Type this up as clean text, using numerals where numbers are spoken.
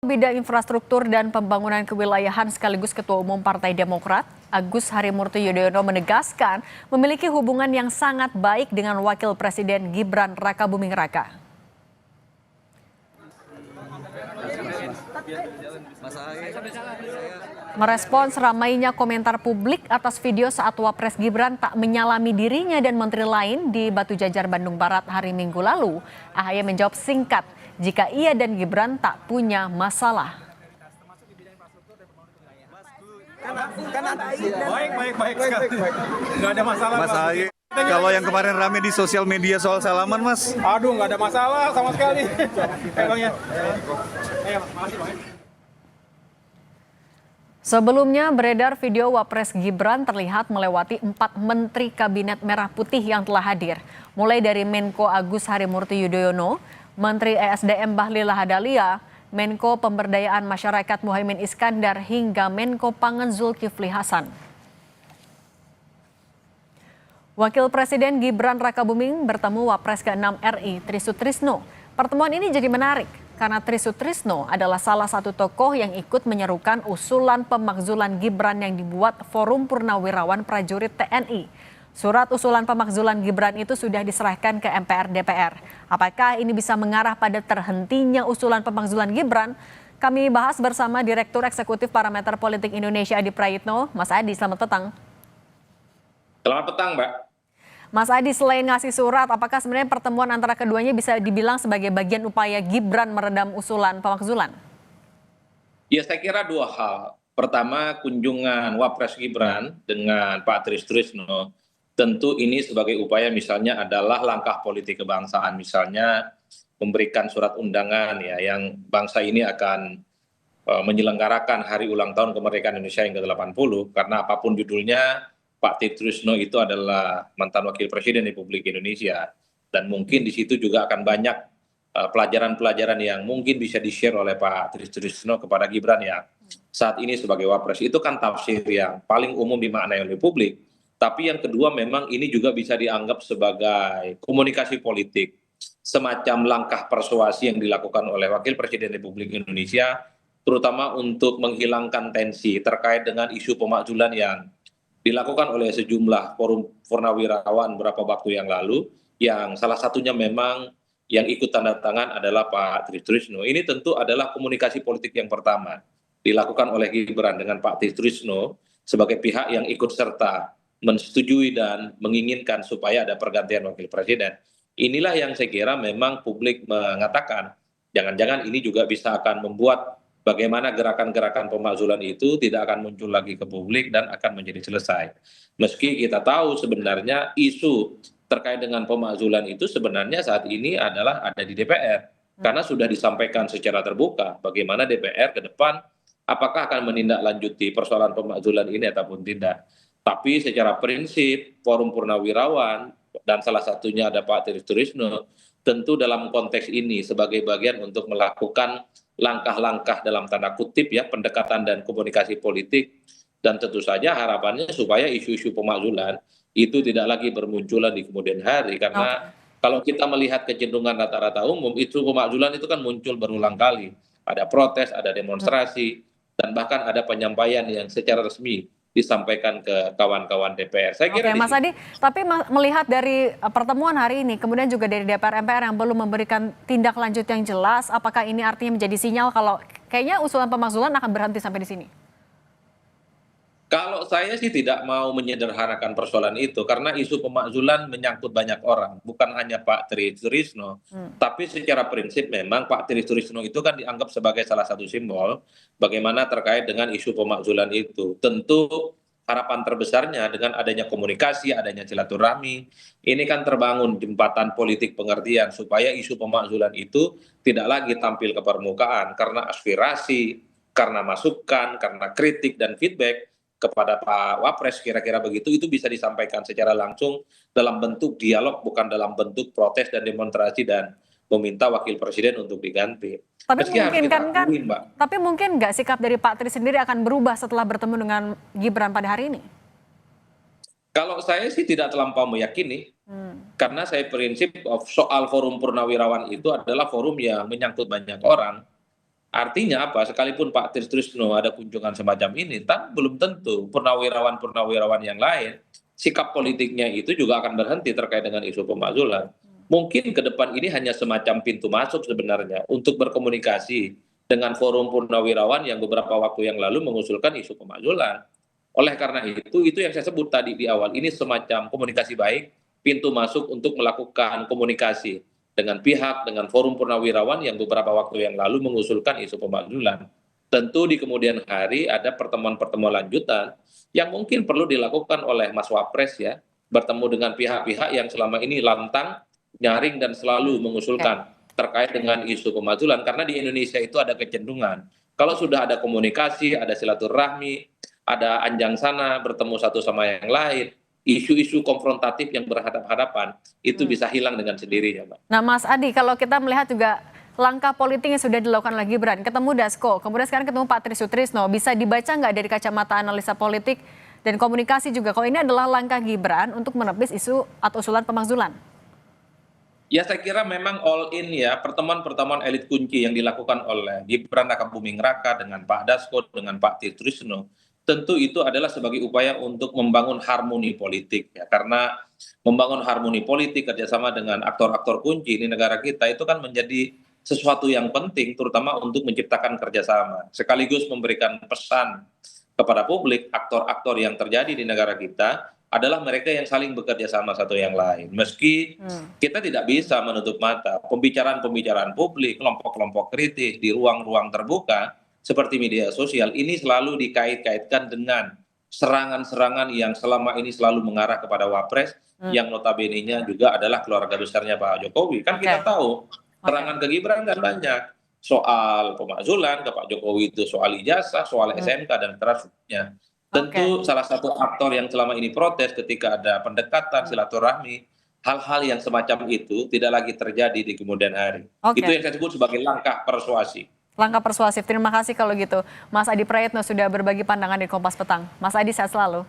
Bidang Infrastruktur dan Pembangunan Kewilayahan sekaligus Ketua Umum Partai Demokrat, Agus Harimurti Yudhoyono menegaskan memiliki hubungan yang sangat baik dengan Wakil Presiden Gibran Rakabuming Raka. Merespons ramainya komentar publik atas video saat Wapres Gibran tak menyalami dirinya dan menteri lain di Batu Jajar, Bandung Barat hari Minggu lalu, AHY menjawab singkat jika ia dan Gibran tak punya masalah. Baik sekali. Nggak ada masalah. Mas AHY, kalau yang kemarin rame di sosial media soal salaman, Mas? Aduh, nggak ada masalah sama sekali. Emangnya. Makasih, Bang. Sebelumnya beredar video Wapres Gibran terlihat melewati 4 menteri Kabinet Merah Putih yang telah hadir. Mulai dari Menko Agus Harimurti Yudhoyono, Menteri ESDM Bahlil Lahadalia, Menko Pemberdayaan Masyarakat Muhaimin Iskandar, hingga Menko Pangan Zulkifli Hasan. Wakil Presiden Gibran Rakabuming bertemu Wapres ke-6 RI Tri Sutrisno. Pertemuan ini jadi menarik karena Tri Sutrisno adalah salah satu tokoh yang ikut menyerukan usulan pemakzulan Gibran yang dibuat Forum Purnawirawan Prajurit TNI. Surat usulan pemakzulan Gibran itu sudah diserahkan ke MPR DPR. Apakah ini bisa mengarah pada terhentinya usulan pemakzulan Gibran? Kami bahas bersama Direktur Eksekutif Parameter Politik Indonesia Adi Prayitno. Mas Adi, selamat petang. Selamat petang, Mbak. Mas Adi, selain ngasih surat, apakah sebenarnya pertemuan antara keduanya bisa dibilang sebagai bagian upaya Gibran meredam usulan pemakzulan? Ya, saya kira dua hal. Pertama, kunjungan Wapres Gibran dengan Pak Tri Sutrisno, tentu ini sebagai upaya misalnya adalah langkah politik kebangsaan, misalnya memberikan surat undangan ya yang bangsa ini akan menyelenggarakan hari ulang tahun kemerdekaan Indonesia yang ke-80, karena apapun judulnya, Pak Tri Sutrisno itu adalah mantan Wakil Presiden Republik Indonesia, dan mungkin di situ juga akan banyak pelajaran-pelajaran yang mungkin bisa di-share oleh Pak Tri Sutrisno kepada Gibran ya saat ini sebagai Wapres. Itu kan tafsir yang paling umum dimaknai oleh publik. Tapi yang kedua, memang ini juga bisa dianggap sebagai komunikasi politik, semacam langkah persuasi yang dilakukan oleh Wakil Presiden Republik Indonesia, terutama untuk menghilangkan tensi terkait dengan isu pemakzulan yang dilakukan oleh sejumlah forum purnawirawan beberapa waktu yang lalu, yang salah satunya memang yang ikut tanda tangan adalah Pak Tri Sutrisno. Ini tentu adalah komunikasi politik yang pertama dilakukan oleh Gibran dengan Pak Tri Sutrisno sebagai pihak yang ikut serta mensetujui dan menginginkan supaya ada pergantian wakil presiden. Inilah yang saya kira memang publik mengatakan jangan-jangan ini juga bisa akan membuat bagaimana gerakan-gerakan pemakzulan itu tidak akan muncul lagi ke publik dan akan menjadi selesai. Meski kita tahu sebenarnya isu terkait dengan pemakzulan itu sebenarnya saat ini adalah ada di DPR. Karena sudah disampaikan secara terbuka bagaimana DPR ke depan apakah akan menindaklanjuti persoalan pemakzulan ini ataupun tidak. Tapi secara prinsip Forum Purnawirawan dan salah satunya ada Pak Tri Sutrisno tentu dalam konteks ini sebagai bagian untuk melakukan langkah-langkah dalam tanda kutip ya pendekatan dan komunikasi politik, dan tentu saja harapannya supaya isu-isu pemakzulan itu tidak lagi bermunculan di kemudian hari, karena kalau kita melihat kecenderungan rata-rata umum itu pemakzulan itu kan muncul berulang kali, ada protes, ada demonstrasi, dan bahkan ada penyampaian yang secara resmi disampaikan ke kawan-kawan DPR. Saya kira Mas Adi, tapi melihat dari pertemuan hari ini, kemudian juga dari DPR MPR yang belum memberikan tindak lanjut yang jelas, apakah ini artinya menjadi sinyal kalau kayaknya usulan pemakzulan akan berhenti sampai di sini? Kalau saya sih tidak mau menyederhanakan persoalan itu, karena isu pemakzulan menyangkut banyak orang, bukan hanya Pak Tri Sutrisno. Tapi secara prinsip memang Pak Tri Sutrisno itu kan dianggap sebagai salah satu simbol bagaimana terkait dengan isu pemakzulan itu. Tentu harapan terbesarnya dengan adanya komunikasi, adanya silaturahmi, ini kan terbangun jembatan politik pengertian supaya isu pemakzulan itu tidak lagi tampil ke permukaan karena aspirasi, karena masukan, karena kritik dan feedback kepada Pak Wapres, kira-kira begitu, itu bisa disampaikan secara langsung dalam bentuk dialog, bukan dalam bentuk protes dan demonstrasi dan meminta wakil presiden untuk diganti. Tapi Meski harus mungkin kita kan, akui, Mbak. tapi mungkin nggak sikap dari Pak Tri sendiri akan berubah setelah bertemu dengan Gibran pada hari ini? Kalau saya sih tidak terlampau meyakini, karena saya prinsip soal forum purnawirawan itu adalah forum yang menyangkut banyak orang. Artinya apa? Sekalipun Pak Trisno ada kunjungan semacam ini, tapi belum tentu purnawirawan-purnawirawan yang lain sikap politiknya itu juga akan berhenti terkait dengan isu pemakzulan. Mungkin ke depan ini hanya semacam pintu masuk sebenarnya untuk berkomunikasi dengan forum purnawirawan yang beberapa waktu yang lalu mengusulkan isu pemakzulan. Oleh karena itu yang saya sebut tadi di awal, ini semacam komunikasi baik, pintu masuk untuk melakukan komunikasi dengan pihak, dengan forum purnawirawan yang beberapa waktu yang lalu mengusulkan isu pemakzulan. Tentu di kemudian hari ada pertemuan-pertemuan lanjutan yang mungkin perlu dilakukan oleh Mas Wapres ya, bertemu dengan pihak-pihak yang selama ini lantang, nyaring dan selalu mengusulkan terkait dengan isu pemakzulan. Karena di Indonesia itu ada kecenderungan, kalau sudah ada komunikasi, ada silaturahmi, ada anjang sana bertemu satu sama yang lain, isu-isu konfrontatif yang berhadapan-hadapan itu bisa hilang dengan sendirinya, Mbak. Nah Mas Adi, kalau kita melihat juga langkah politik yang sudah dilakukan oleh Gibran, ketemu Dasko, kemudian sekarang ketemu Pak Trisutrisno, bisa dibaca nggak dari kacamata analisa politik dan komunikasi juga, kalau ini adalah langkah Gibran untuk menepis isu atau usulan pemakzulan? Ya saya kira memang all in ya, pertemuan-pertemuan elit kunci yang dilakukan oleh Gibran Rakabuming Raka dengan Pak Dasko, dengan Pak Trisno, tentu itu adalah sebagai upaya untuk membangun harmoni politik ya, karena membangun harmoni politik kerjasama dengan aktor-aktor kunci di negara kita itu kan menjadi sesuatu yang penting, terutama untuk menciptakan kerjasama sekaligus memberikan pesan kepada publik. Aktor-aktor yang terjadi di negara kita adalah mereka yang saling bekerja sama satu yang lain, meski kita tidak bisa menutup mata pembicaraan-pembicaraan publik, kelompok-kelompok kritis di ruang-ruang terbuka seperti media sosial ini selalu dikait-kaitkan dengan serangan-serangan yang selama ini selalu mengarah kepada Wapres yang notabene-nya juga adalah keluarga besarnya Pak Jokowi. Kan kita tahu serangan ke Gibran kan banyak, soal pemakzulan ke Pak Jokowi itu soal ijazah, soal SMK dan seterusnya. Tentu salah satu aktor yang selama ini protes ketika ada pendekatan silaturahmi, hal-hal yang semacam itu tidak lagi terjadi di kemudian hari. Itu yang saya sebut sebagai langkah persuasi. Langkah persuasif, terima kasih kalau gitu. Mas Adi Prayitno sudah berbagi pandangan di Kompas Petang. Mas Adi, sehat selalu.